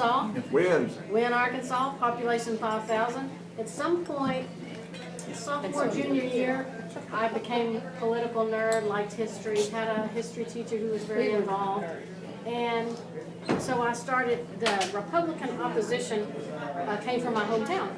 Arkansas. Wins. Wynn, Arkansas, population 5,000. At some point, sophomore, junior year, I became a political nerd, liked history, had a history teacher who was very involved. And so I started, the Republican opposition came from my hometown.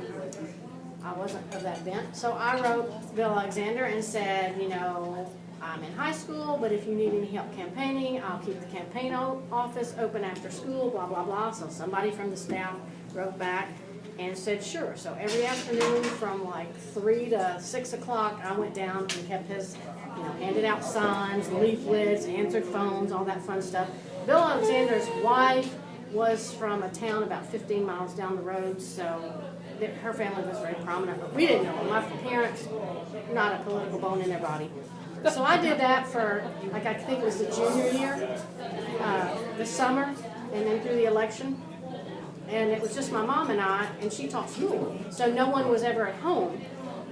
I wasn't of that bent. So I wrote Bill Alexander and said, you know, I'm in high school, but if you need any help campaigning, I'll keep the campaign office open after school, blah, blah, blah. So somebody from the staff wrote back and said, sure. So every afternoon from like 3 to 6 o'clock, I went down and kept his, you know, handed out signs, leaflets, answered phones, all that fun stuff. Bill Alexander's wife was from a town about 15 miles down the road, so her family was very prominent, but we didn't know him. My parents, not a political bone in their body. So I did that for, like, I think it was the junior year, the summer, and then through the election. And it was just my mom and I, and she taught school, so no one was ever at home.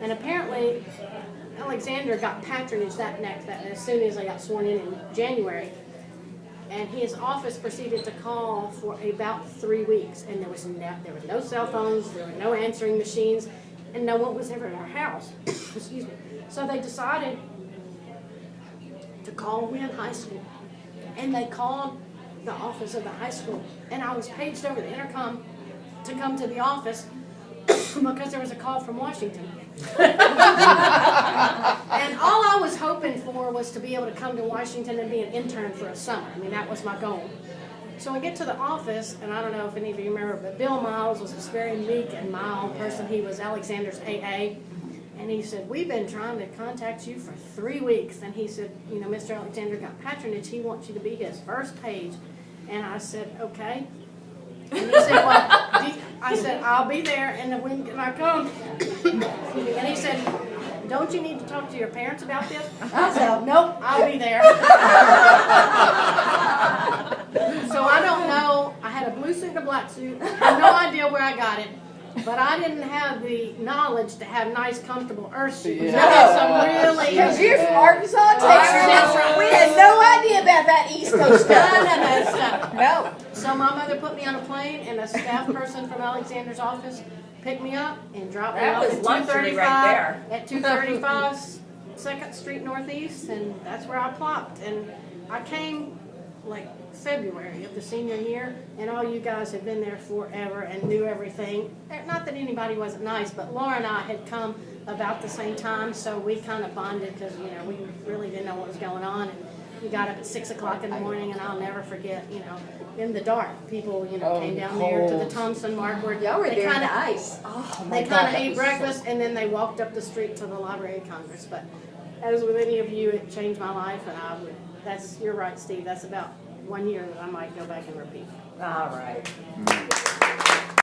And apparently, Alexander got patronage that as soon as I got sworn in January. And his office proceeded to call for about 3 weeks, and there was no cell phones, there were no answering machines, and no one was ever at our house. Excuse me. So they decided to call Wynn High School, and they called the office of the high school, and I was paged over the intercom to come to the office because there was a call from Washington. And all I was hoping for was to be able to come to Washington and be an intern for a summer. I mean, that was my goal. So I get to the office, and I don't know if any of you remember, but Bill Miles was this very meek and mild person. He was Alexander's AA. And he said, we've been trying to contact you for 3 weeks. And he said, you know, Mr. Alexander got patronage. He wants you to be his first page. And I said, okay. And he said, well, I said, I'll be there. And then when I come, and he said, don't you need to talk to your parents about this? I said, nope, I'll be there. So I don't know. I had a blue suit and a black suit. I have no idea where I got it. But I didn't have the knowledge to have nice, comfortable earth suits. Yeah. I had some really... Because you're from Arkansas, Texas. We had no idea about that East Coast stuff. None of that stuff. No. So my mother put me on a plane, and a staff person from Alexander's office picked me up and dropped me off That was at luxury 235 right there. at 235 2nd Street Northeast, and that's where I plopped. And I came like February of the senior year, and all you guys had been there forever and knew everything. Not that anybody wasn't nice, but Laura and I had come about the same time, so we kind of bonded because, you know, we really didn't know what was going on. And we got up at 6 o'clock in the morning, and I'll never forget, you know, in the dark, people, you know, came down there to the Thompson Mark where Y'all were they there in kind the of ice. Oh, my they God, kind of that ate was breakfast, and then they walked up the street to the Library of Congress. But as with any of you, it changed my life, and I would. You're right, Steve. That's about 1 year that I might go back and repeat. All right.